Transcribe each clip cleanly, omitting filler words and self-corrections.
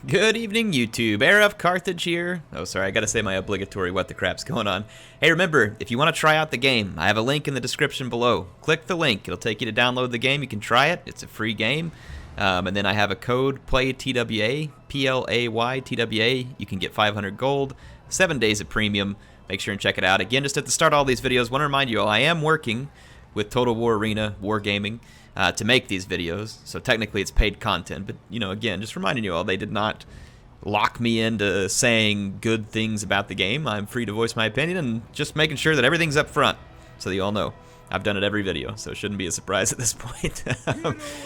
Good evening, YouTube. HeirofCarthage here. Oh, sorry, I gotta say my obligatory what the crap's going on. Hey, remember, if you want to try out the game, I have a link in the description below. Click the link. It'll take you to download the game. You can try it. It's a free game. And then I have a code, PLAYTWA, P-L-A-Y-T-W-A. You can get 500 gold, 7 days of premium. Make sure and check it out. Again, just at the start of all these videos, want to remind you all, I am working with Total War Arena, Wargaming, to make these videos, so technically it's paid content, but you know, again, just reminding you all, they did not lock me into saying good things about the game. I'm free to voice my opinion and just making sure that everything's up front so that you all know. I've done it every video, so it shouldn't be a surprise at this point.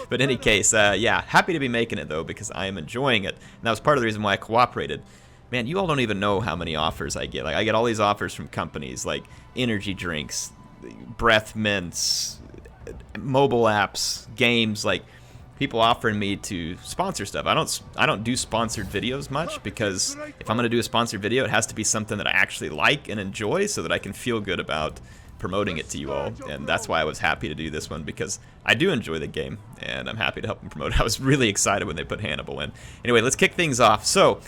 But in any case, yeah, happy to be making it though, because I am enjoying it, and that was part of the reason why I cooperated. Man, you all don't even know how many offers I get. Like, I get all these offers from companies like energy drinks, breath mints, mobile apps, games, like people offering me to sponsor stuff. I don't do sponsored videos much, because if I'm going to do a sponsored video, it has to be something that I actually like and enjoy so that I can feel good about promoting it to you all. And that's why I was happy to do this one, because I do enjoy the game and I'm happy to help them promote it. I was really excited when they put Hannibal in. Anyway, let's kick things off. So,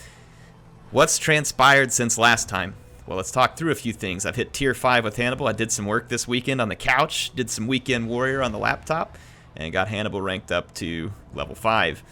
what's transpired since last time? Well, let's talk through a few things. I've hit tier 5 with Hannibal. I did some work this weekend on the couch, did some Weekend Warrior on the laptop, and got Hannibal ranked up to level 5.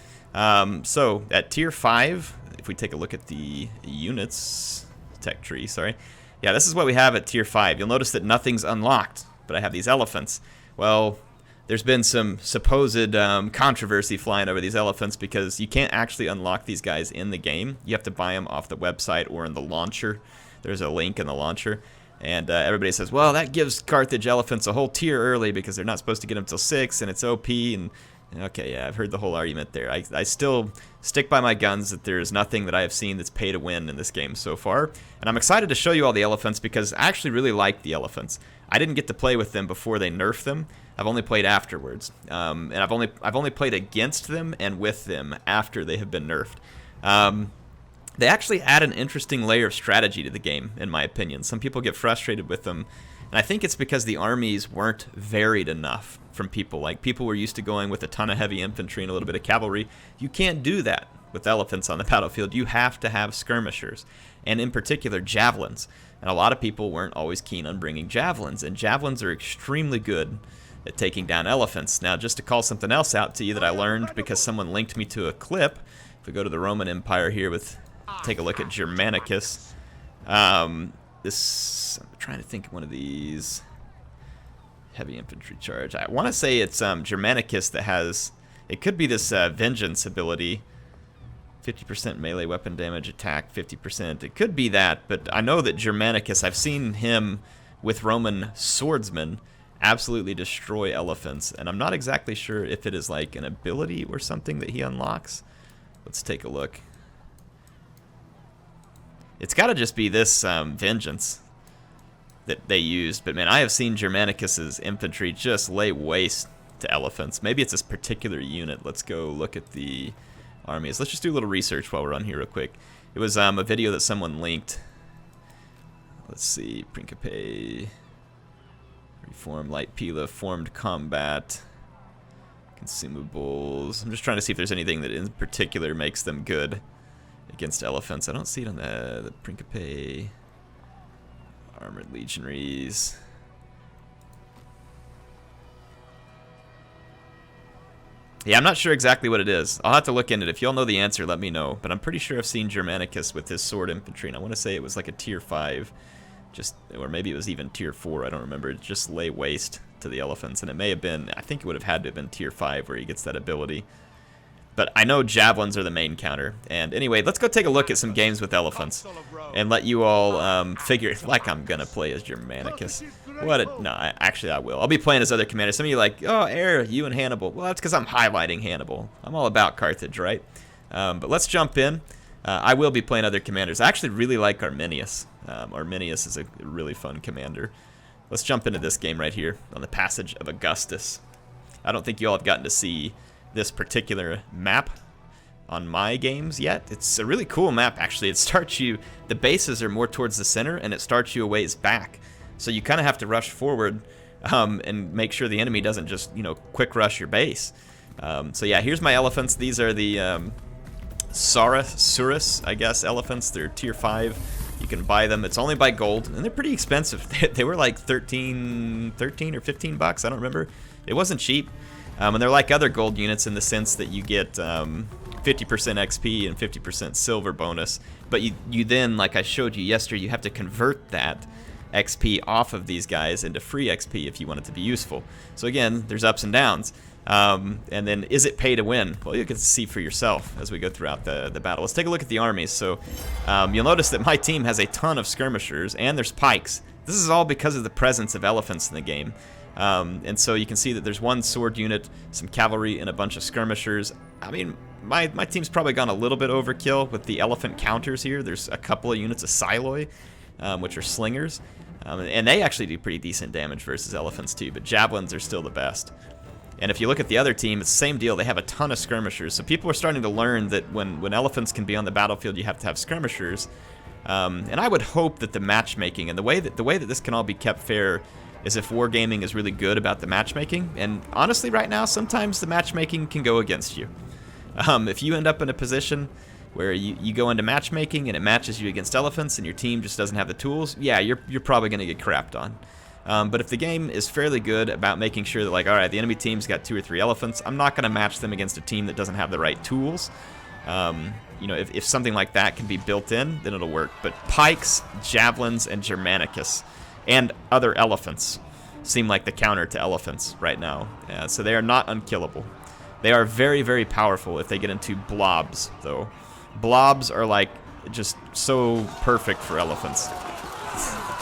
So at tier 5, if we take a look at the units, tech tree, sorry. Yeah, this is what we have at tier 5. You'll notice that nothing's unlocked, but I have these elephants. Well, there's been some supposed controversy flying over these elephants, because you can't actually unlock these guys in the game. You have to buy them off the website or in the launcher. There's a link in the launcher, and everybody says, well, that gives Carthage elephants a whole tier early because they're not supposed to get them till 6, and it's OP, and okay, yeah, I've heard the whole argument there. I still stick by my guns that there's nothing that I have seen that's pay to win in this game so far, and I'm excited to show you all the elephants because I actually really like the elephants. I didn't get to play with them before they nerfed them. I've only played afterwards, and I've only played against them and with them after they have been nerfed. They actually add an interesting layer of strategy to the game, in my opinion. Some people get frustrated with them, and I think it's because the armies weren't varied enough from people. Like, people were used to going with a ton of heavy infantry and a little bit of cavalry. You can't do that with elephants on the battlefield. You have to have skirmishers, and in particular, javelins. And a lot of people weren't always keen on bringing javelins, and javelins are extremely good at taking down elephants. Now, just to call something else out to you that I learned because someone linked me to a clip, if we go to the Roman Empire here with... take a look at Germanicus. I'm trying to think of one of these. Heavy infantry charge. I want to say it's Germanicus that has, it could be this vengeance ability. 50% melee weapon damage, attack 50%. It could be that, but I know that Germanicus, I've seen him with Roman swordsmen absolutely destroy elephants, and I'm not exactly sure if it is like an ability or something that he unlocks. Let's take a look. It's got to just be this vengeance that they used. But man, I have seen Germanicus's infantry just lay waste to elephants. Maybe it's this particular unit. Let's go look at the armies. Let's just do a little research while we're on here real quick. It was a video that someone linked. Let's see. Principe, Reform, Light Pila, Formed Combat, Consumables. I'm just trying to see if there's anything that in particular makes them good against elephants. I don't see it on the Principe. Armored Legionaries. Yeah, I'm not sure exactly what it is. I'll have to look into it. If y'all know the answer, let me know. But I'm pretty sure I've seen Germanicus with his sword infantry, and I want to say it was like a tier 5, or maybe it was even tier 4. I don't remember. It just lay waste to the elephants, and it may have been. I think it would have had to have been tier 5 where he gets that ability. But I know javelins are the main counter. And anyway, let's go take a look at some games with elephants and let you all figure, like I'm going to play as Germanicus. Actually I will. I'll be playing as other commanders. Some of you are like, oh, you and Hannibal. Well, that's because I'm highlighting Hannibal. I'm all about Carthage, right? But let's jump in. I will be playing other commanders. I actually really like Arminius. Arminius is a really fun commander. Let's jump into this game right here on the Passage of Augustus. I don't think you all have gotten to see this particular map on my games yet. It's a really cool map, actually. It starts you, the bases are more towards the center, and it starts you a ways back. So you kind of have to rush forward and make sure the enemy doesn't just, quick rush your base. So yeah, here's my elephants. These are the Surus, I guess, elephants. They're tier 5. You can buy them. It's only by gold, and they're pretty expensive. They were like 13 or 15 bucks. I don't remember. It wasn't cheap. And they're like other gold units in the sense that you get 50% XP and 50% silver bonus. But you then, like I showed you yesterday, you have to convert that XP off of these guys into free XP if you want it to be useful. So again, there's ups and downs. And then, is it pay to win? Well, you can see for yourself as we go throughout the battle. Let's take a look at the armies. So you'll notice that my team has a ton of skirmishers, and there's pikes. This is all because of the presence of elephants in the game. And so you can see that there's one sword unit, some cavalry, and a bunch of skirmishers. I mean, my team's probably gone a little bit overkill with the elephant counters here. There's a couple of units of Siloi, which are slingers. And they actually do pretty decent damage versus elephants too, but javelins are still the best. And if you look at the other team, it's the same deal. They have a ton of skirmishers. So people are starting to learn that when elephants can be on the battlefield, you have to have skirmishers. And I would hope that the matchmaking and the way that this can all be kept fair is if Wargaming is really good about the matchmaking. And honestly, right now, sometimes the matchmaking can go against you. If you end up in a position where you go into matchmaking and it matches you against elephants and your team just doesn't have the tools, yeah, you're probably going to get crapped on. But if the game is fairly good about making sure that, like, alright, the enemy team's got 2 or 3 elephants, I'm not going to match them against a team that doesn't have the right tools. You know, if something like that can be built in, then it'll work. But pikes, javelins, and Germanicus, and other elephants seem like the counter to elephants right now. So they are not unkillable. They are very, very powerful if they get into blobs, though. Blobs are, like, just so perfect for elephants.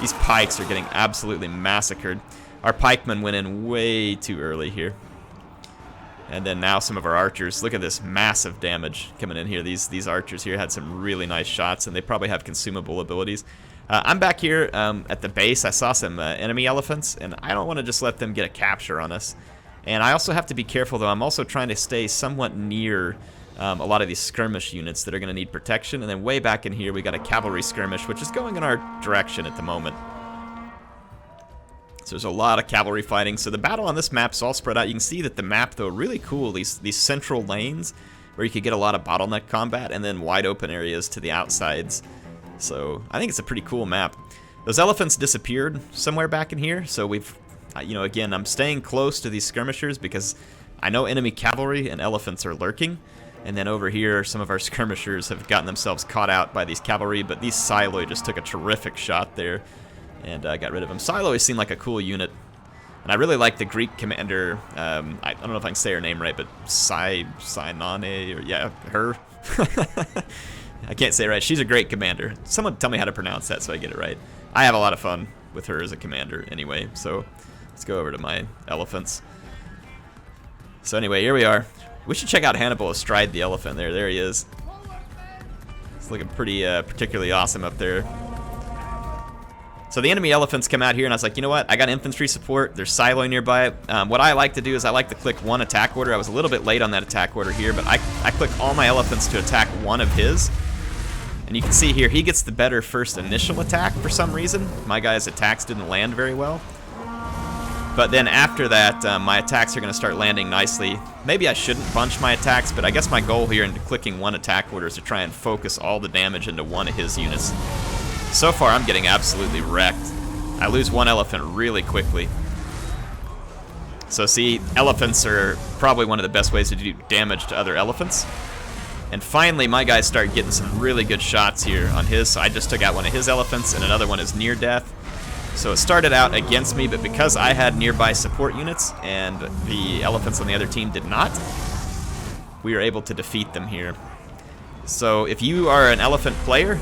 These pikes are getting absolutely massacred. Our pikemen went in way too early here. And then now some of our archers. Look at this massive damage coming in here. These archers here had some really nice shots, and they probably have consumable abilities. I'm back here at the base. I saw some enemy elephants, and I don't want to just let them get a capture on us. And I also have to be careful, though. I'm also trying to stay somewhat near a lot of these skirmish units that are going to need protection. And then way back in here, we got a cavalry skirmish, which is going in our direction at the moment. So there's a lot of cavalry fighting. So the battle on this map's all spread out. You can see that the map, though, really cool. These central lanes where you could get a lot of bottleneck combat, and then wide open areas to the outsides. So I think it's a pretty cool map. Those elephants disappeared somewhere back in here. So we've, you know, again, I'm staying close to these skirmishers because I know enemy cavalry and elephants are lurking. And then over here, some of our skirmishers have gotten themselves caught out by these cavalry, but these Siloi just took a terrific shot there and got rid of them. Siloi seem like a cool unit. And I really like the Greek commander, I don't know if I can say her name right, but Sinane, or yeah, her. I can't say it right. She's a great commander. Someone tell me how to pronounce that so I get it right. I have a lot of fun with her as a commander anyway, so let's go over to my elephants. So anyway, here we are. We should check out Hannibal astride the elephant there. There he is. It's looking pretty particularly awesome up there. So the enemy elephants come out here, and I was like, you know what? I got infantry support. There's Siloi nearby. What I like to do is I like to click one attack order. I was a little bit late on that attack order here, but I click all my elephants to attack one of his. And you can see here, he gets the better first initial attack for some reason. My guy's attacks didn't land very well. But then after that, my attacks are going to start landing nicely. Maybe I shouldn't bunch my attacks, but I guess my goal here in clicking one attack order is to try and focus all the damage into one of his units. So far, I'm getting absolutely wrecked. I lose one elephant really quickly. So see, elephants are probably one of the best ways to do damage to other elephants. And finally, my guys start getting some really good shots here on his. So I just took out one of his elephants, and another one is near death. So it started out against me, but because I had nearby support units and the elephants on the other team did not, we were able to defeat them here. So if you are an elephant player,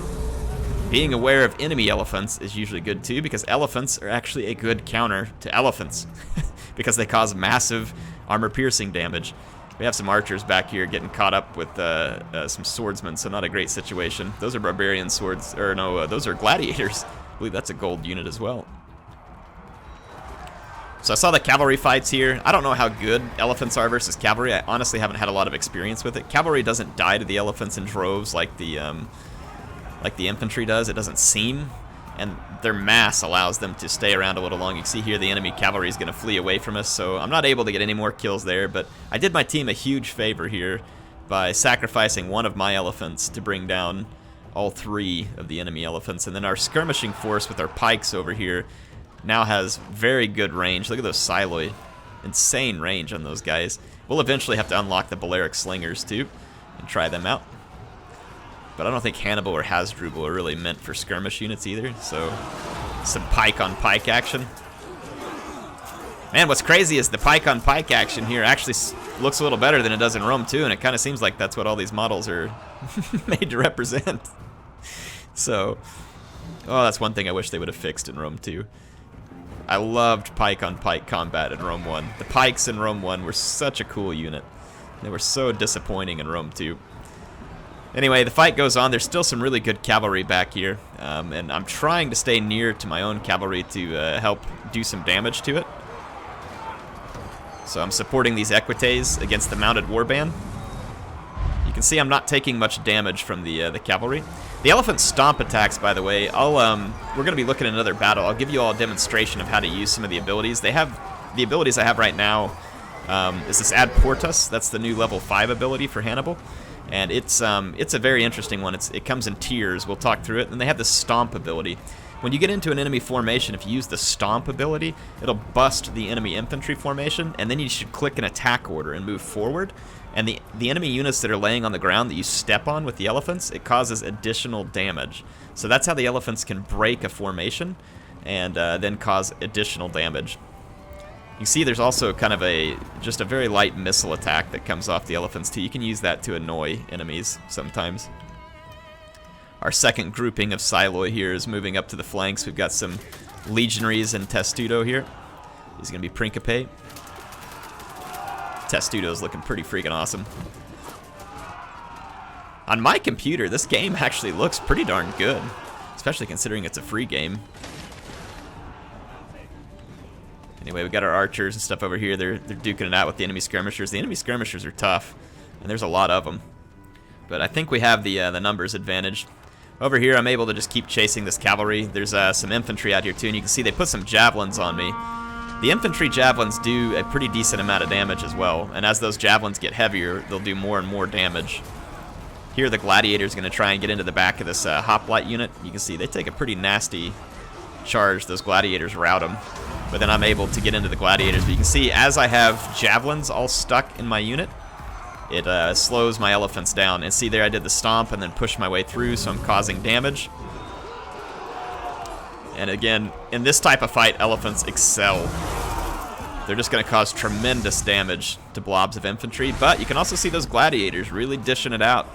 being aware of enemy elephants is usually good too, because elephants are actually a good counter to elephants because they cause massive armor-piercing damage. We have some archers back here getting caught up with some swordsmen, so not a great situation. Those are barbarian swords, or no, those are gladiators. I believe that's a gold unit as well. So I saw the cavalry fights here. I don't know how good elephants are versus cavalry. I honestly haven't had a lot of experience with it. Cavalry doesn't die to the elephants in droves like the infantry does. It doesn't seem. And their mass allows them to stay around a little long. You can see here the enemy cavalry is going to flee away from us, so I'm not able to get any more kills there, but I did my team a huge favor here by sacrificing one of my elephants to bring down all 3 of the enemy elephants. And then our skirmishing force with our pikes over here now has very good range. Look at those Siloi. Insane range on those guys. We'll eventually have to unlock the Balearic Slingers too and try them out. But I don't think Hannibal or Hasdrubal are really meant for skirmish units either, so some pike on pike action. Man, what's crazy is the pike on pike action here actually looks a little better than it does in Rome too, and it kind of seems like that's what all these models are made to represent. So, oh, that's one thing I wish they would have fixed in Rome 2. I loved pike on pike combat in Rome 1. The pikes in Rome 1 were such a cool unit. They were so disappointing in Rome 2. Anyway, the fight goes on. There's still some really good cavalry back here, and I'm trying to stay near to my own cavalry to help do some damage to it. So I'm supporting these equites against the mounted warband. You can see I'm not taking much damage from the cavalry. The elephant stomp attacks, by the way, we're going to be looking at another battle. I'll give you all a demonstration of how to use some of the abilities. They have the abilities I have right now. Is this Ad Portus? That's the new level 5 ability for Hannibal, and it's a very interesting one. It comes in tiers. We'll talk through it. And they have the stomp ability. When you get into an enemy formation, if you use the stomp ability, it'll bust the enemy infantry formation, and then you should click an attack order and move forward. And the enemy units that are laying on the ground that you step on with the elephants, it causes additional damage. So that's how the elephants can break a formation and then cause additional damage. You see there's also kind of just a very light missile attack that comes off the elephants too. You can use that to annoy enemies sometimes. Our second grouping of Siloi here is moving up to the flanks. We've got some legionaries and Testudo here. He's going to be Principe. Testudo's looking pretty freaking awesome. On my computer, this game actually looks pretty darn good, especially considering it's a free game. Anyway, we got our archers and stuff over here. They're duking it out with the enemy skirmishers. The enemy skirmishers are tough, and there's a lot of them. But I think we have the numbers advantage. Over here, I'm able to just keep chasing this cavalry. There's some infantry out here too, and you can see they put some javelins on me. The infantry javelins do a pretty decent amount of damage as well, and as those javelins get heavier, they'll do more and more damage. Here, the gladiator's going to try and get into the back of this hoplite unit. You can see they take a pretty nasty charge. Those gladiators rout them, but then I'm able to get into the gladiators. But you can see as I have javelins all stuck in my unit, it slows my elephants down. And see there, I did the stomp and then pushed my way through, so I'm causing damage. And again, in this type of fight, elephants excel. They're just going to cause tremendous damage to blobs of infantry, but you can also see those gladiators really dishing it out.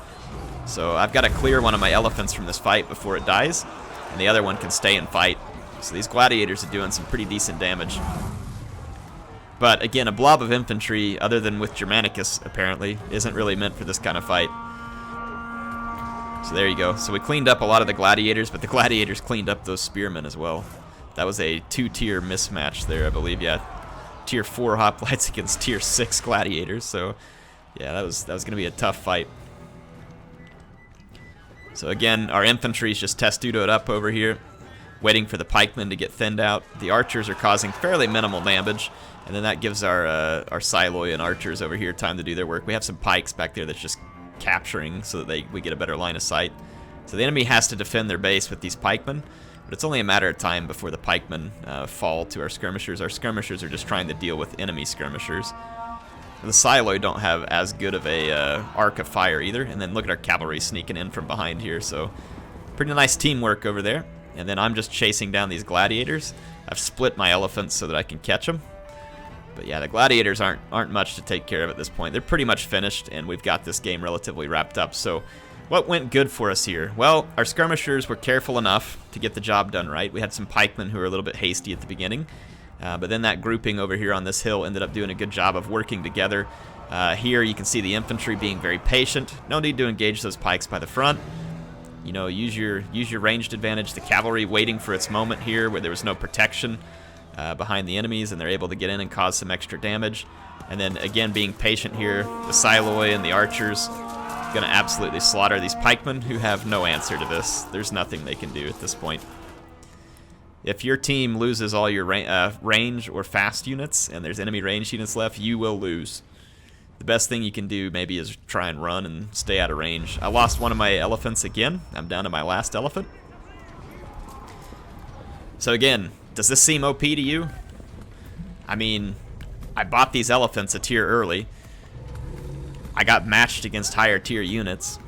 So I've got to clear one of my elephants from this fight before it dies, and the other one can stay and fight. So these gladiators are doing some pretty decent damage. But again, a blob of infantry, other than with Germanicus, apparently, isn't really meant for this kind of fight. So there you go. So we cleaned up a lot of the gladiators, but the gladiators cleaned up those spearmen as well. That was a 2-tier mismatch there, I believe. Yeah, tier 4 hoplites against tier 6 gladiators. So yeah, that was going to be a tough fight. So again, our infantry's just testudoed up over here, waiting for the pikemen to get thinned out. The archers are causing fairly minimal damage, and then that gives our Siloi and archers over here time to do their work. We have some pikes back there that's just capturing so that we get a better line of sight. So the enemy has to defend their base with these pikemen, but it's only a matter of time before the pikemen fall to our skirmishers. Our skirmishers are just trying to deal with enemy skirmishers. The Siloi don't have as good of a arc of fire either, and then look at our cavalry sneaking in from behind here, so pretty nice teamwork over there. And then I'm just chasing down these gladiators. I've split my elephants so that I can catch them. But yeah, the gladiators aren't much to take care of at this point. They're pretty much finished, and we've got this game relatively wrapped up. So what went good for us here? Well, our skirmishers were careful enough to get the job done right. We had some pikemen who were a little bit hasty at the beginning. But then that grouping over here on this hill ended up doing a good job of working together. Here you can see the infantry being very patient. No need to engage those pikes by the front. You know, use your ranged advantage. The cavalry waiting for its moment here where there was no protection behind the enemies, and they're able to get in and cause some extra damage. And then again, being patient here, the Siloi and the archers going to absolutely slaughter these pikemen who have no answer to this. There's nothing they can do at this point. If your team loses all your range or fast units and there's enemy range units left, you will lose. the best thing you can do maybe is try and run and stay out of range. I lost one of my elephants again. I'm down to my last elephant. So again, does this seem OP to you? I mean, I bought these elephants a tier early. I got matched against higher tier units.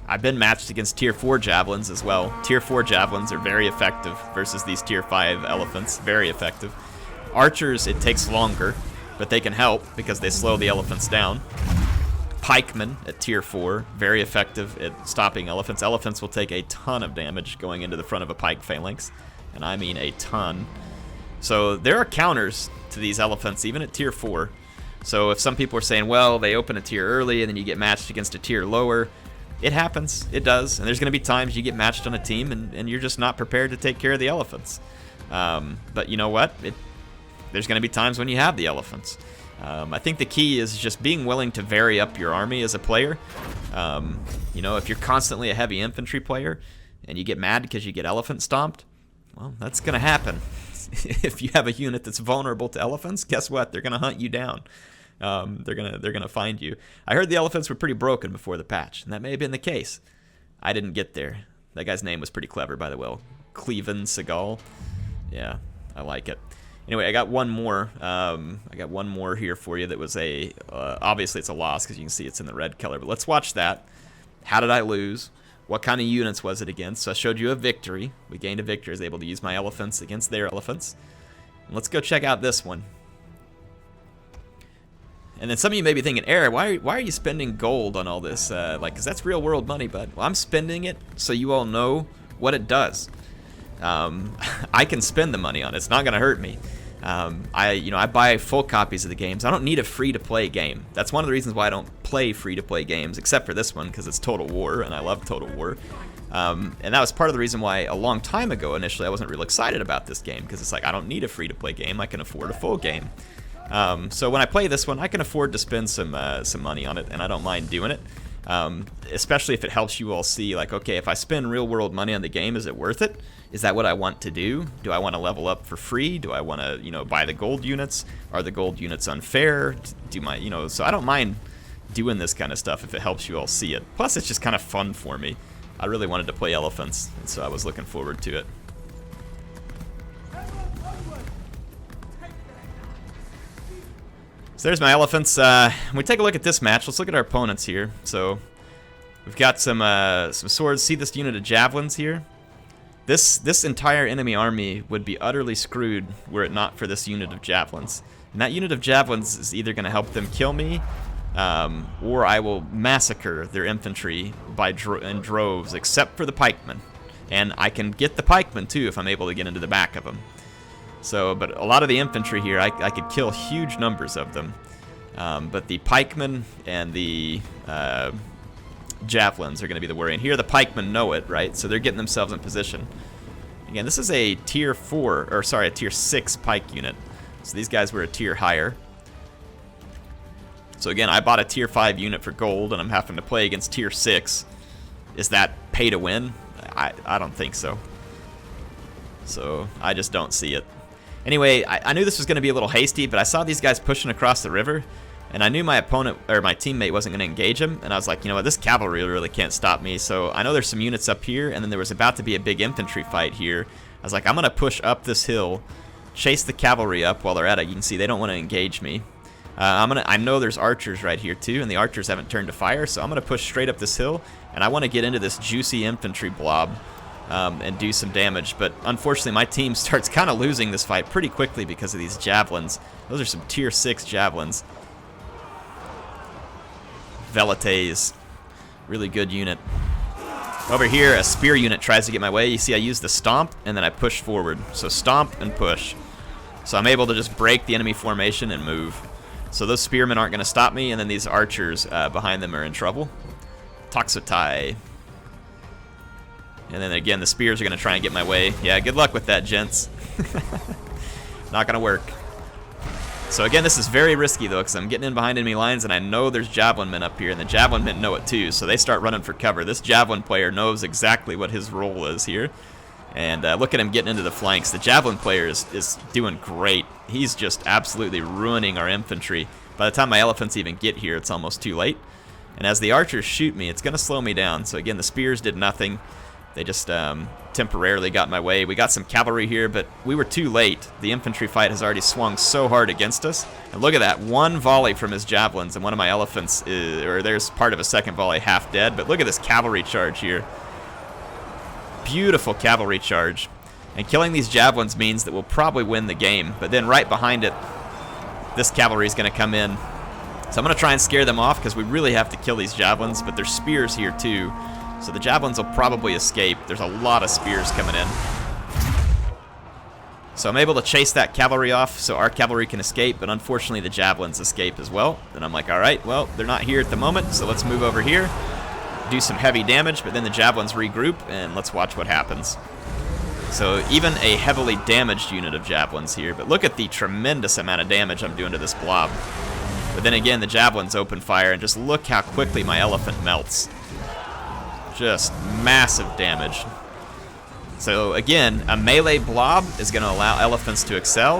I've been matched against tier 4 javelins as well. Tier 4 javelins are very effective versus these tier 5 elephants. Very effective. Archers, it takes longer, but they can help because they slow the elephants down. Pikemen at tier 4, very effective at stopping elephants. Elephants will take a ton of damage going into the front of a pike phalanx, and I mean a ton. So there are counters to these elephants, even at tier 4. So if some people are saying, well, they open a tier early and then you get matched against a tier lower, it happens. It does. And there's going to be times you get matched on a team and you're just not prepared to take care of the elephants. But you know what? There's going to be times when you have the elephants. I think the key is just being willing to vary up your army as a player. You know, if you're constantly a heavy infantry player and you get mad because you get elephant stomped, well, that's going to happen. If you have a unit that's vulnerable to elephants, guess what? They're going to hunt you down. They're gonna find you. I heard the elephants were pretty broken before the patch, and that may have been the case. I didn't get there. That guy's name was pretty clever, by the way. Cleven Seagal. Yeah, I like it. Anyway, I got one more. I got one more here for you that was a. Obviously, it's a loss because you can see it's in the red color. But let's watch that. How did I lose? What kind of units was it against? So I showed you a victory. We gained a victory. I was able to use my elephants against their elephants. And let's go check out this one. And then some of you may be thinking, Eric, why are you spending gold on all this? Because that's real world money, bud. Well, I'm spending it so you all know what it does. I can spend the money on it. It's not going to hurt me. I buy full copies of the games. I don't need a free-to-play game. That's one of the reasons why I don't play free-to-play games, except for this one, because it's Total War, and I love Total War. And that was part of the reason why a long time ago, initially, I wasn't real excited about this game, because it's like, I don't need a free-to-play game. I can afford a full game. So when I play this one, I can afford to spend some money on it, and I don't mind doing it. Especially if it helps you all see, like, okay, if I spend real-world money on the game, is it worth it? Is that what I want to do? Do I want to level up for free? Do I want to, buy the gold units? Are the gold units unfair? So I don't mind doing this kind of stuff if it helps you all see it. Plus, it's just kind of fun for me. I really wanted to play elephants, and so I was looking forward to it. So there's my elephants. When we take a look at this match, let's look at our opponents here. So we've got some swords. See this unit of javelins here? This entire enemy army would be utterly screwed were it not for this unit of javelins. And that unit of javelins is either going to help them kill me, or I will massacre their infantry in droves, except for the pikemen. And I can get the pikemen too if I'm able to get into the back of them. So, but a lot of the infantry here, I could kill huge numbers of them. But the pikemen and the javelins are going to be the worry. And here the pikemen know it, right? So they're getting themselves in position. Again, this is a tier 6 pike unit. So these guys were a tier higher. So again, I bought a tier 5 unit for gold, and I'm having to play against tier 6. Is that pay to win? I don't think so. So I just don't see it. Anyway, I knew this was going to be a little hasty, but I saw these guys pushing across the river, and I knew my opponent, or my teammate, wasn't going to engage him, and I was like, you know what, this cavalry really can't stop me. So I know there's some units up here, and then there was about to be a big infantry fight here. I was like, I'm going to push up this hill, chase the cavalry up while they're at it. You can see they don't want to engage me. I know there's archers right here too, and the archers haven't turned to fire, so I'm going to push straight up this hill, and I want to get into this juicy infantry blob. And do some damage, but unfortunately my team starts kind of losing this fight pretty quickly because of these javelins. Those are some tier 6 javelins. Velites, really good unit. Over here, a spear unit tries to get my way. You see I use the stomp, and then I push forward. So stomp and push. So I'm able to just break the enemy formation and move. So those spearmen aren't going to stop me, and then these archers behind them are in trouble. Toxotai. And then again, the spears are going to try and get my way. Yeah, good luck with that, gents. Not going to work. So again, this is very risky, though, because I'm getting in behind enemy lines, and I know there's javelin men up here, and the javelin men know it, too, so they start running for cover. This javelin player knows exactly what his role is here. And look at him getting into the flanks. The javelin player is doing great. He's just absolutely ruining our infantry. By the time my elephants even get here, it's almost too late. And as the archers shoot me, it's going to slow me down. So again, the spears did nothing. They just temporarily got in my way. We got some cavalry here, but we were too late. The infantry fight has already swung so hard against us. And look at that, one volley from his javelins, and one of my elephants, there's part of a second volley half dead. But look at this cavalry charge here. Beautiful cavalry charge. And killing these javelins means that we'll probably win the game. But then right behind it, this cavalry is going to come in. So I'm going to try and scare them off because we really have to kill these javelins. But there's spears here too. So the javelins will probably escape. There's a lot of spears coming in. So I'm able to chase that cavalry off so our cavalry can escape, but unfortunately the javelins escape as well. And I'm like, alright, well, they're not here at the moment, so let's move over here, do some heavy damage, but then the javelins regroup, and let's watch what happens. So even a heavily damaged unit of javelins here, but look at the tremendous amount of damage I'm doing to this blob. But then again, the javelins open fire, and just look how quickly my elephant melts. Just massive damage. So again, a melee blob is going to allow elephants to excel.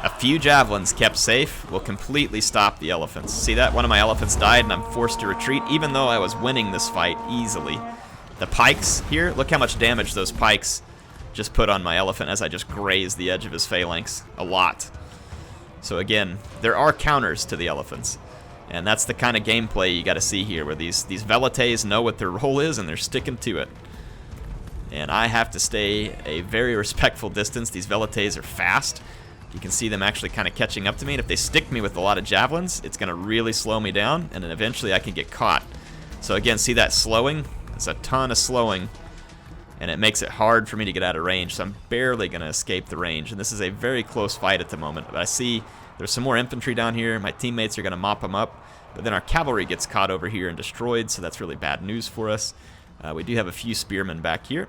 A few javelins kept safe will completely stop the elephants. See that? One of my elephants died and I'm forced to retreat even though I was winning this fight easily. The pikes here, look how much damage those pikes just put on my elephant as I just grazed the edge of his phalanx. A lot. So again, there are counters to the elephants. And that's the kind of gameplay you got to see here, where these velites know what their role is and they're sticking to it. And I have to stay a very respectful distance. These velites are fast. You can see them actually kind of catching up to me, and if they stick me with a lot of javelins, it's going to really slow me down, and then eventually I can get caught. So again, see that slowing? It's a ton of slowing, and it makes it hard for me to get out of range, so I'm barely going to escape the range. And this is a very close fight at the moment, but I see there's some more infantry down here. My teammates are going to mop them up. But then our cavalry gets caught over here and destroyed, so that's really bad news for us. We do have a few spearmen back here.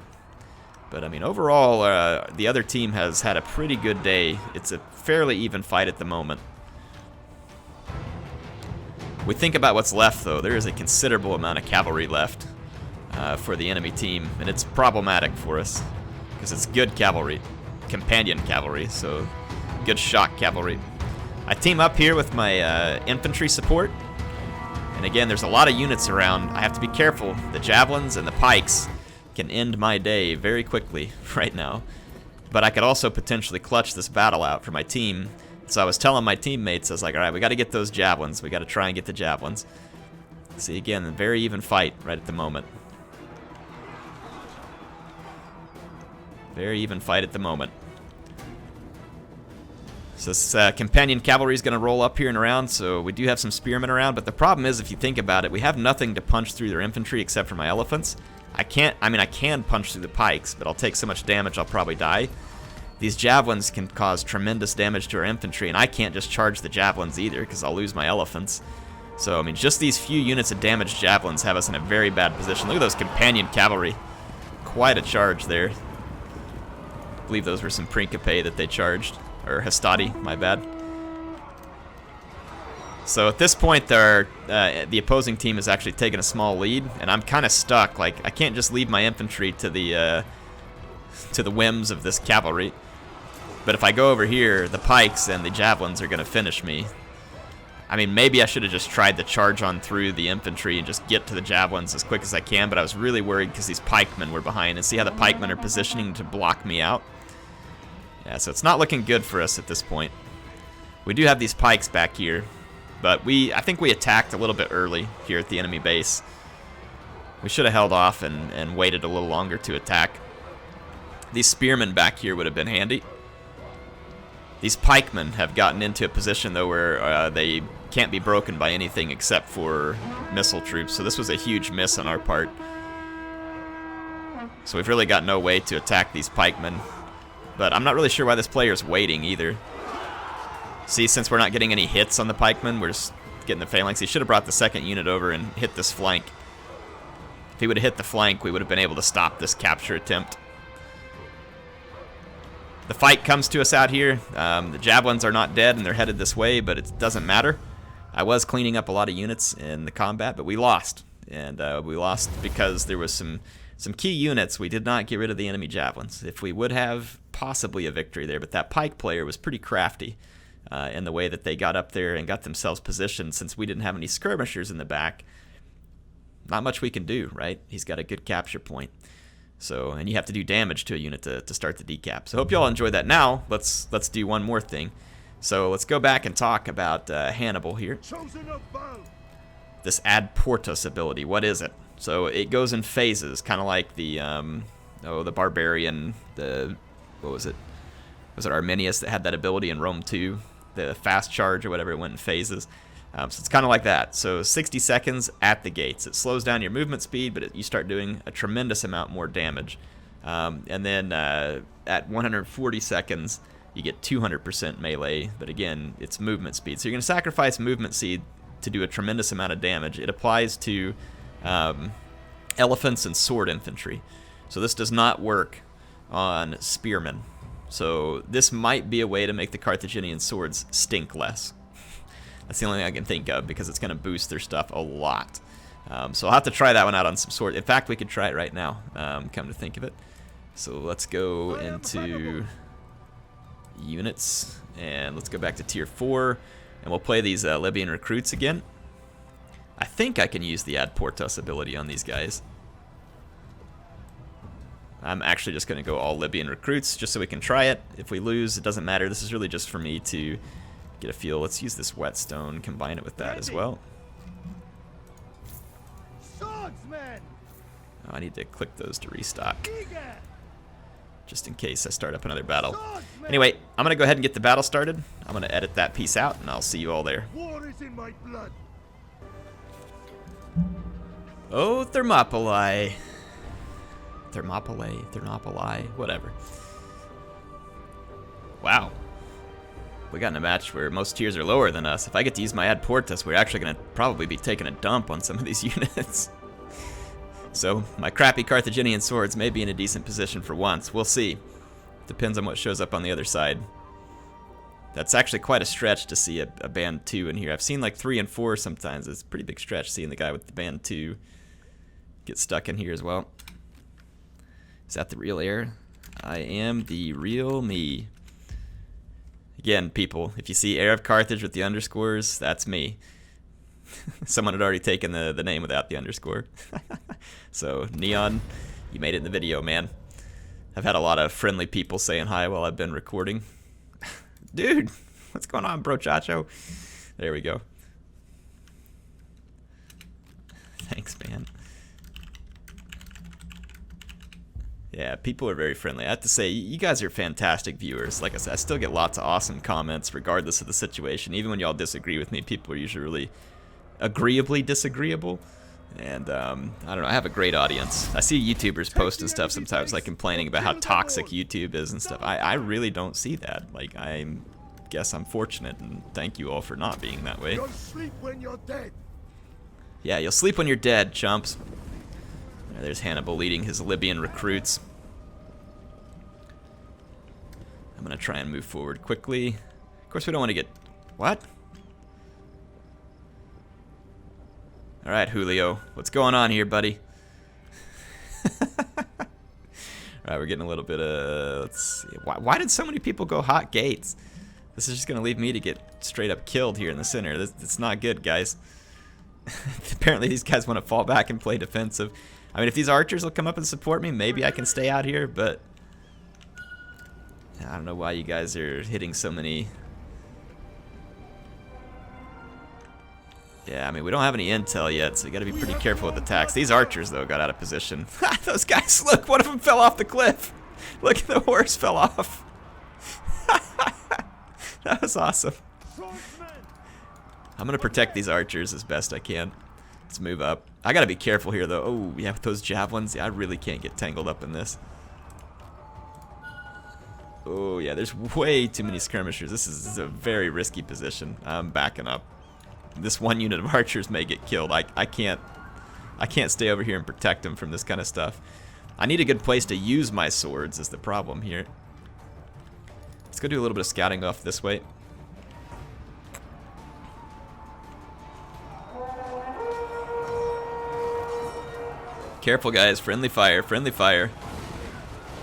But, I mean, overall, the other team has had a pretty good day. It's a fairly even fight at the moment. We think about what's left, though. There is a considerable amount of cavalry left for the enemy team, and it's problematic for us because it's good cavalry, companion cavalry, so good shock cavalry. I team up here with my infantry support. And again, there's a lot of units around. I have to be careful. The javelins and the pikes can end my day very quickly right now. But I could also potentially clutch this battle out for my team. So I was telling my teammates, I was like, alright, we got to get those javelins. We got to try and get the javelins. See, again, a very even fight right at the moment. Very even fight at the moment. So this companion cavalry is going to roll up here and around, so we do have some spearmen around, but the problem is, if you think about it, we have nothing to punch through their infantry except for my elephants. I can punch through the pikes, but I'll take so much damage I'll probably die. These javelins can cause tremendous damage to our infantry, and I can't just charge the javelins either, because I'll lose my elephants. So, I mean, just these few units of damaged javelins have us in a very bad position. Look at those companion cavalry. Quite a charge there. I believe those were some Principe that they charged. Or Hastati, my bad. So at this point, the opposing team has actually taken a small lead, and I'm kind of stuck. Like, I can't just leave my infantry to the whims of this cavalry. But if I go over here, the pikes and the javelins are going to finish me. I mean, maybe I should have just tried to charge on through the infantry and just get to the javelins as quick as I can, but I was really worried because these pikemen were behind. And see how the pikemen are positioning to block me out? Yeah, so it's not looking good for us at this point. We do have these pikes back here, but I think we attacked a little bit early here at the enemy base. We should have held off and waited a little longer to attack. These spearmen back here would have been handy. These pikemen have gotten into a position, though, where they can't be broken by anything except for missile troops, so this was a huge miss on our part. So we've really got no way to attack these pikemen. But I'm not really sure why this player's waiting either. See, since we're not getting any hits on the pikemen, we're just getting the phalanx. He should have brought the second unit over and hit this flank. If he would have hit the flank, we would have been able to stop this capture attempt. The fight comes to us out here. The javelins are not dead and they're headed this way, but it doesn't matter. I was cleaning up a lot of units in the combat, but we lost. And we lost because there was some Some key units, we did not get rid of the enemy javelins. If we would have, possibly a victory there, but that pike player was pretty crafty in the way that they got up there and got themselves positioned. Since we didn't have any skirmishers in the back, not much we can do, right? He's got a good capture point. So, and you have to do damage to a unit to start the decap. So hope you all enjoyed that. Now, let's do one more thing. So let's go back and talk about Hannibal here. This Ad Portus ability, what is it? So it goes in phases, kind of like the the barbarian, what was it? Was it Arminius that had that ability in Rome 2? The fast charge or whatever, it went in phases. So it's kind of like that. So 60 seconds at the gates. It slows down your movement speed, but you start doing a tremendous amount more damage. And then at 140 seconds, you get 200% melee, but again, it's movement speed. So you're going to sacrifice movement speed to do a tremendous amount of damage. It applies to elephants and sword infantry. So this does not work on spearmen. So this might be a way to make the Carthaginian swords stink less. That's the only thing I can think of, because it's going to boost their stuff a lot. So I'll have to try that one out on some swords. In fact, we could try it right now, come to think of it. So let's go into units, and let's go back to tier 4, and we'll play these Libyan recruits again. I think I can use the Ad Portus ability on these guys. I'm actually just going to go all Libyan recruits just so we can try it. If we lose, it doesn't matter. This is really just for me to get a feel. Let's use this whetstone, combine it with that as well. Swordsman! Oh, I need to click those to restock, just in case I start up another battle. Anyway, I'm going to go ahead and get the battle started. I'm going to edit that piece out, and I'll see you all there. War is in my blood. Oh, Thermopylae. Thermopylae, whatever. Wow. We got in a match where most tiers are lower than us. If I get to use my Ad Portus, we're actually going to probably be taking a dump on some of these units. So my crappy Carthaginian swords may be in a decent position for once. We'll see. Depends on what shows up on the other side. That's actually quite a stretch to see a band 2 in here. I've seen like 3 and 4 sometimes. It's a pretty big stretch seeing the guy with the band 2 get stuck in here as well. Is that the real heir? I am the real me. Again, people, if you see HeirofCarthage with the underscores, that's me. Someone had already taken the name without the underscore. So, Neon, you made it in the video, man. I've had a lot of friendly people saying hi while I've been recording. Dude, what's going on, bro chacho? There we go. Thanks, man. Yeah, people are very friendly. I have to say, you guys are fantastic viewers. Like I said, I still get lots of awesome comments regardless of the situation. Even when y'all disagree with me, people are usually really agreeably disagreeable. And, I don't know, I have a great audience. I see YouTubers posting stuff sometimes, like complaining about how toxic YouTube is and stuff. I really don't see that. Like, I guess I'm fortunate, and thank you all for not being that way. You'll sleep when you're dead. Yeah, you'll sleep when you're dead, chumps. There's Hannibal leading his Libyan recruits. I'm going to try and move forward quickly. Of course, we don't want to get... What? Alright, Julio. What's going on here, buddy? Alright, we're getting a little bit of... Let's see. Why did so many people go hot gates? This is just going to leave me to get straight up killed here in the center. It's not good, guys. Apparently, these guys want to fall back and play defensive. I mean, if these archers will come up and support me, maybe I can stay out here, but I don't know why you guys are hitting so many. Yeah, I mean, we don't have any intel yet, so you gotta be pretty careful with attacks. These archers, though, got out of position. Those guys, look, one of them fell off the cliff. Look, the horse fell off. That was awesome. I'm gonna protect these archers as best I can. Let's move up. I gotta be careful here, though. Oh, yeah, with those javelins, yeah, I really can't get tangled up in this. Oh, yeah, there's way too many skirmishers. This is a very risky position. I'm backing up. This one unit of archers may get killed. I can't stay over here and protect them from this kind of stuff. I need a good place to use my swords is the problem here. Let's go do a little bit of scouting off this way. Careful, guys. Friendly fire. Friendly fire.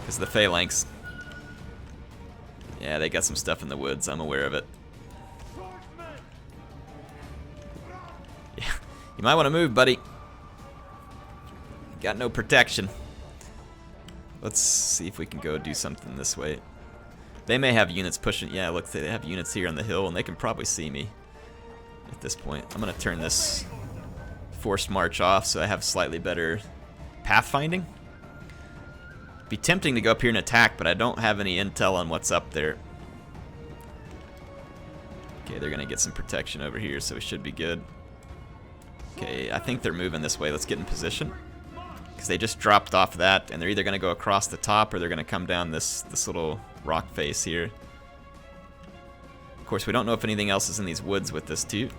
Because of the phalanx. Yeah, they got some stuff in the woods. I'm aware of it. Yeah, you might want to move, buddy. Got no protection. Let's see if we can go do something this way. They may have units pushing. Yeah, look, they have units here on the hill, and they can probably see me at this point. I'm going to turn this forced march off so I have slightly better pathfinding. Be tempting to go up here and attack, but I don't have any intel on what's up there. Okay, they're going to get some protection over here, so we should be good. Okay, I think they're moving this way. Let's get in position. Because they just dropped off that, and they're either going to go across the top or they're going to come down this little rock face here. Of course, we don't know if anything else is in these woods with this too.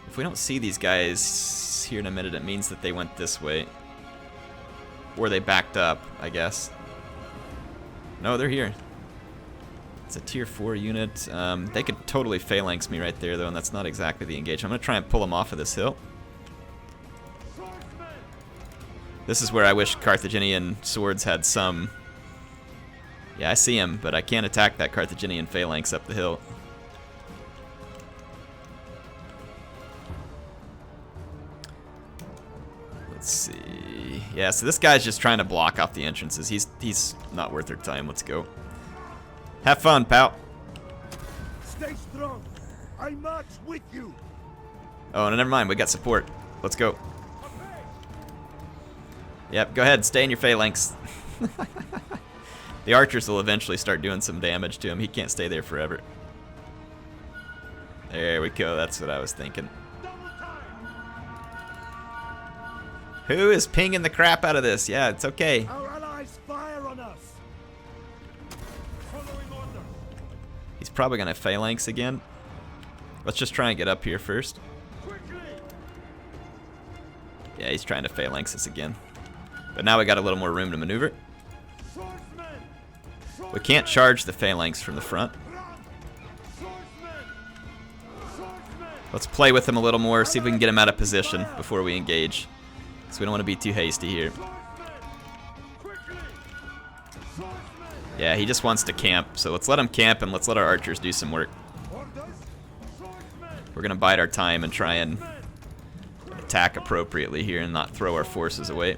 If we don't see these guys here in a minute, it means that they went this way. Or they backed up, I guess. No, they're here. It's a tier 4 unit. They could totally phalanx me right there, though, and that's not exactly the engagement. I'm going to try and pull them off of this hill. This is where I wish Carthaginian swords had some... Yeah, I see him, but I can't attack that Carthaginian phalanx up the hill. Let's see... Yeah, so this guy's just trying to block off the entrances. He's not worth their time. Let's go. Have fun, pal. Stay strong. I march with you. Oh, no, never mind. We got support. Let's go. Yep, go ahead. Stay in your phalanx. The archers will eventually start doing some damage to him. He can't stay there forever. There we go. That's what I was thinking. Who is pinging the crap out of this? Yeah, it's okay. Our allies fire on us. He's probably going to phalanx again. Let's just try and get up here first. Yeah, he's trying to phalanx us again. But now we got a little more room to maneuver. We can't charge the phalanx from the front. Let's play with him a little more, see if we can get him out of position before we engage. So we don't want to be too hasty here. Yeah, he just wants to camp, so let's let him camp and let's let our archers do some work. We're going to bide our time and try and attack appropriately here and not throw our forces away.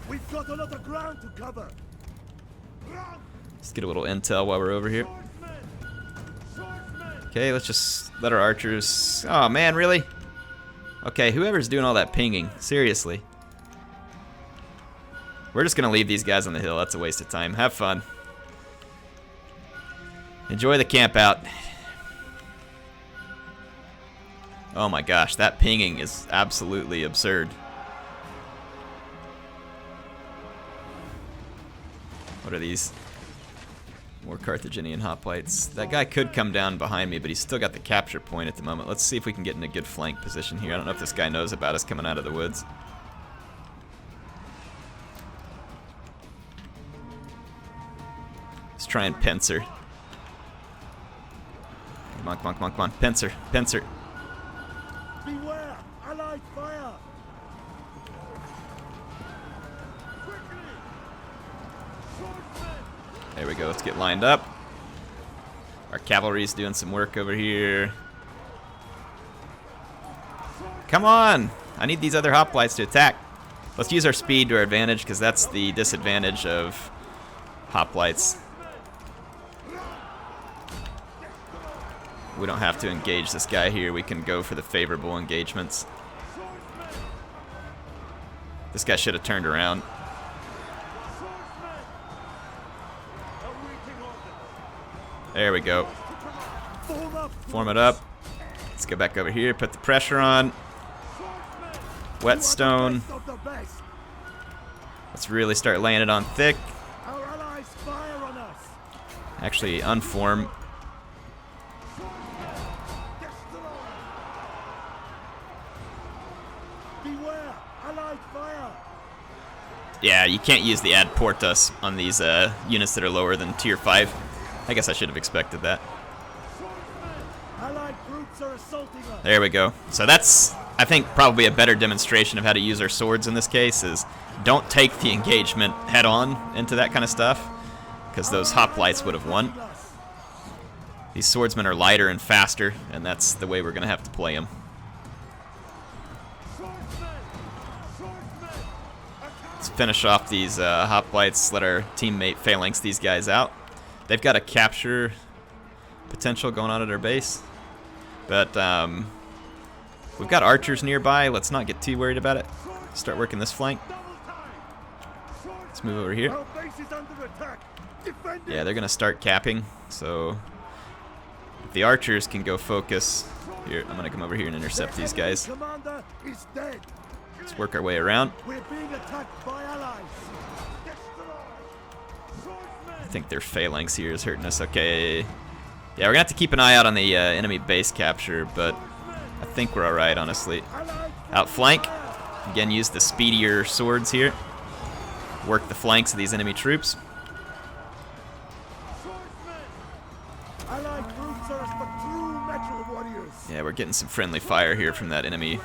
We've got a lot of ground to cover. Let's get a little intel while we're over here. Okay, let's just let our archers... Oh, man, really? Okay, whoever's doing all that pinging, seriously. We're just going to leave these guys on the hill. That's a waste of time. Have fun. Enjoy the camp out. Oh my gosh, that pinging is absolutely absurd. What are these? More Carthaginian hoplites. That guy could come down behind me, but he's still got the capture point at the moment. Let's see if we can get in a good flank position here. I don't know if this guy knows about us coming out of the woods. Let's try and pincer. Come on, come on, come on, come on. Pincer, pincer. Beware! Allied fire! There we go. Let's get lined up. Our cavalry's doing some work over here. Come on! I need these other hoplites to attack. Let's use our speed to our advantage, because that's the disadvantage of hoplites. We don't have to engage this guy here. We can go for the favorable engagements. This guy should have turned around. There we go. Form it up. Let's go back over here, put the pressure on. Whetstone. Let's really start laying it on thick. Actually, unform. Yeah, you can't use the ad portas on these units that are lower than tier 5. I guess I should have expected that. Allied troops are assaulting us. There we go. So that's, I think, probably a better demonstration of how to use our swords in this case is don't take the engagement head on into that kind of stuff, because those hoplites would have won. These swordsmen are lighter and faster, and that's the way we're going to have to play them. Let's finish off these hoplites, let our teammate phalanx these guys out. They've got a capture potential going on at our base, but we've got archers nearby. Let's not get too worried about it. Start working this flank. Let's move over here. Yeah, they're going to start capping, so if the archers can go focus. Here, I'm going to come over here and intercept these guys. Let's work our way around. I think their phalanx here is hurting us. Okay. Yeah, we're going to have to keep an eye out on the enemy base capture, but I think we're alright, honestly. Outflank. Again, use the speedier swords here. Work the flanks of these enemy troops. Yeah, we're getting some friendly fire here from that enemy,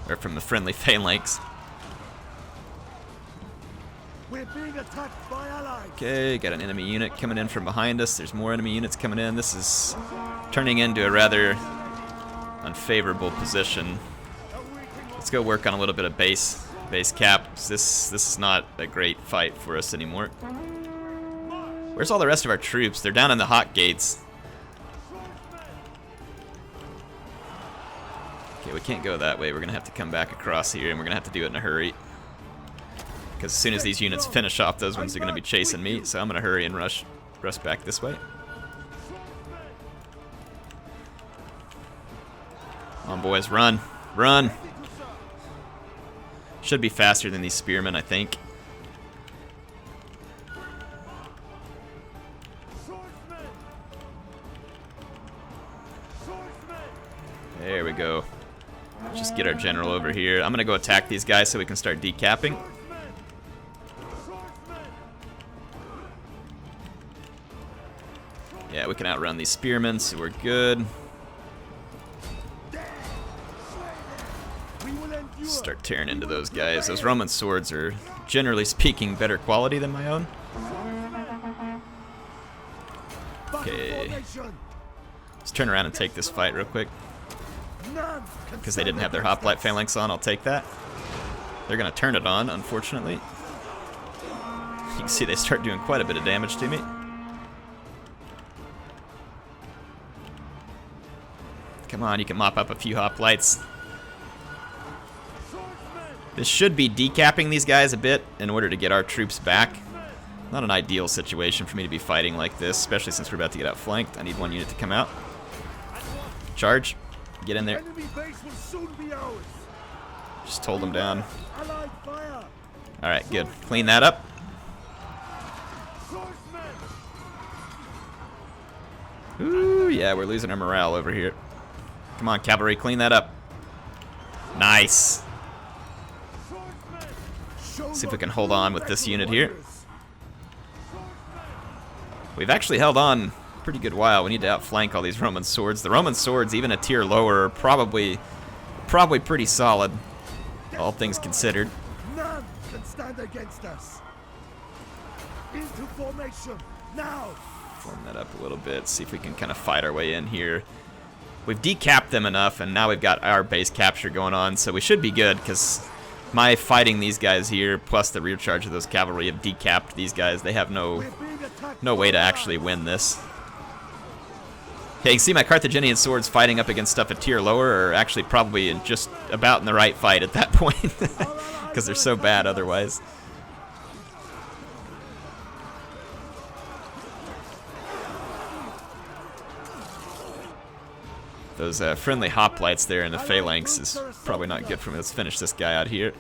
or from the friendly phalanx. Okay, got an enemy unit coming in from behind us. There's more enemy units coming in. This is turning into a rather unfavorable position. Let's go work on a little bit of base cap. This is not a great fight for us anymore. Where's all the rest of our troops? They're down in the hot gates. Okay, we can't go that way. We're gonna have to come back across here, and we're gonna have to do it in a hurry. Because as soon as these units finish off, those ones are gonna be chasing me. So I'm gonna hurry and rush back this way. Come on, boys, run, run! Should be faster than these spearmen, I think. There we go. Just get our general over here. I'm gonna go attack these guys so we can start decapping. Yeah, we can outrun these spearmen, so we're good. Start tearing into those guys. Those Roman swords are, generally speaking, better quality than my own. Okay. Let's turn around and take this fight real quick. Because they didn't have their hoplite phalanx on, I'll take that. They're going to turn it on, unfortunately. You can see they start doing quite a bit of damage to me. Come on, you can mop up a few hoplites. This should be decapping these guys a bit in order to get our troops back. Not an ideal situation for me to be fighting like this, especially since we're about to get outflanked. I need one unit to come out. Charge. Get in there. Just hold them down. Alright, good. Clean that up. Ooh, yeah, we're losing our morale over here. Come on, cavalry, clean that up. Nice. See if we can hold on with this unit here. We've actually held on a pretty good while. We need to outflank all these Roman swords. The Roman swords, even a tier lower, are probably pretty solid, all things considered. None can stand against us. Into formation now. Form that up a little bit. See if we can kind of fight our way in here. We've decapped them enough, and now we've got our base capture going on, so we should be good, because my fighting these guys here, plus the rear charge of those cavalry, have decapped these guys. They have no way to actually win this. Okay, you can see my Carthaginian swords fighting up against stuff a tier lower are actually probably just about in the right fight at that point, because they're so bad otherwise. Those friendly hoplites there in the phalanx is probably not good for me. Let's finish this guy out here.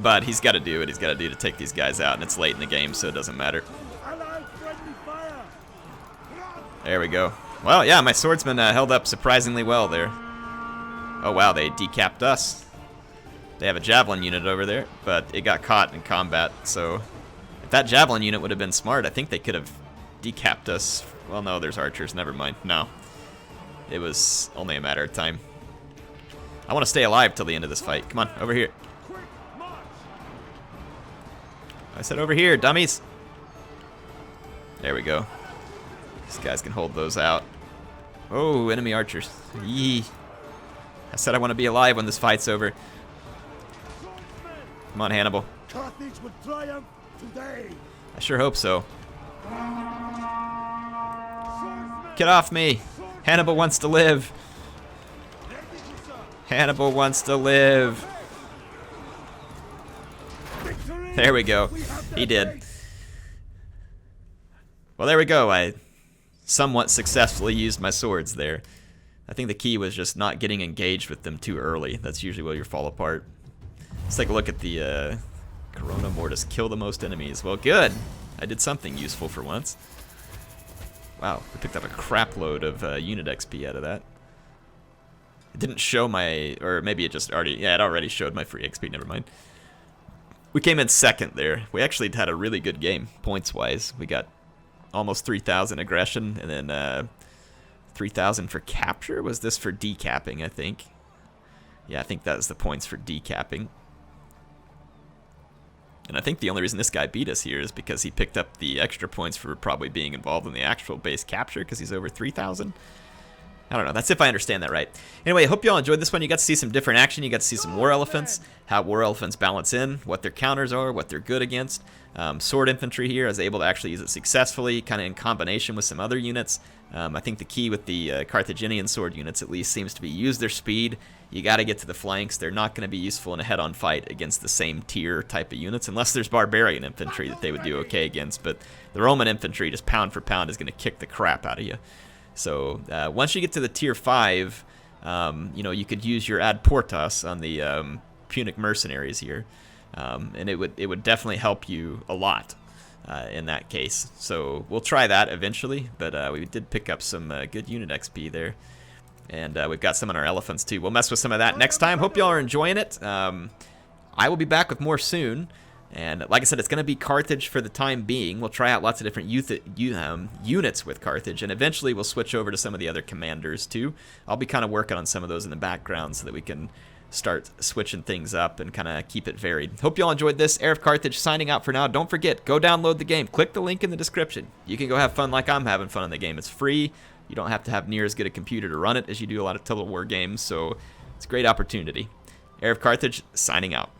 But he's got to do what he's got to do to take these guys out, and it's late in the game, so it doesn't matter. There we go. Well, yeah, my swordsman held up surprisingly well there. Oh, wow, they decapped us. They have a javelin unit over there, but it got caught in combat, so if that javelin unit would have been smart, I think they could have decapped us Well, no, there's archers. Never mind. No. It was only a matter of time. I want to stay alive till the end of this fight. Come on, over here. I said over here, dummies. There we go. These guys can hold those out. Oh, enemy archers. Yee. I said I want to be alive when this fight's over. Come on, Hannibal. Carthage will triumph today. I sure hope so. Get off me. Hannibal wants to live. Hannibal wants to live. There we go. He did. Well, there we go. I somewhat successfully used my swords there. I think the key was just not getting engaged with them too early. That's usually where you fall apart. Let's take a look at the Corona Mortis. Kill the most enemies. Well, good. I did something useful for once. Wow, we picked up a crap load of unit XP out of that. It didn't show my, or maybe it just already, yeah, it already showed my free XP, never mind. We came in second there. We actually had a really good game, points-wise. We got almost 3,000 aggression, and then 3,000 for capture. Was this for decapping, I think? Yeah, I think that was the points for decapping. And I think the only reason this guy beat us here is because he picked up the extra points for probably being involved in the actual base capture, because he's over 3,000. I don't know. That's if I understand that right. Anyway, I hope you all enjoyed this one. You got to see some different action. You got to see some war elephants, how war elephants balance in, what their counters are, what they're good against. Sword infantry here, I was able to actually use it successfully, kind of in combination with some other units. I think the key with the Carthaginian sword units, at least, seems to be use their speed. You got to get to the flanks. They're not going to be useful in a head-on fight against the same tier type of units, unless there's barbarian infantry that they would do okay against. But the Roman infantry, just pound for pound, is going to kick the crap out of you. So once you get to the tier 5, you know, you could use your ad portas on the Punic mercenaries here, and it would definitely help you a lot in that case. So we'll try that eventually, but we did pick up some good unit XP there, and we've got some on our elephants too. We'll mess with some of that next time. Hope y'all are enjoying it. I will be back with more soon. And like I said, it's going to be Carthage for the time being. We'll try out lots of different units with Carthage, and eventually we'll switch over to some of the other commanders too. I'll be kind of working on some of those in the background so that we can start switching things up and kind of keep it varied. Hope you all enjoyed this. HeirofCarthage signing out for now. Don't forget, go download the game. Click the link in the description. You can go have fun like I'm having fun in the game. It's free. You don't have to have near as good a computer to run it as you do a lot of Total War games, so it's a great opportunity. HeirofCarthage signing out.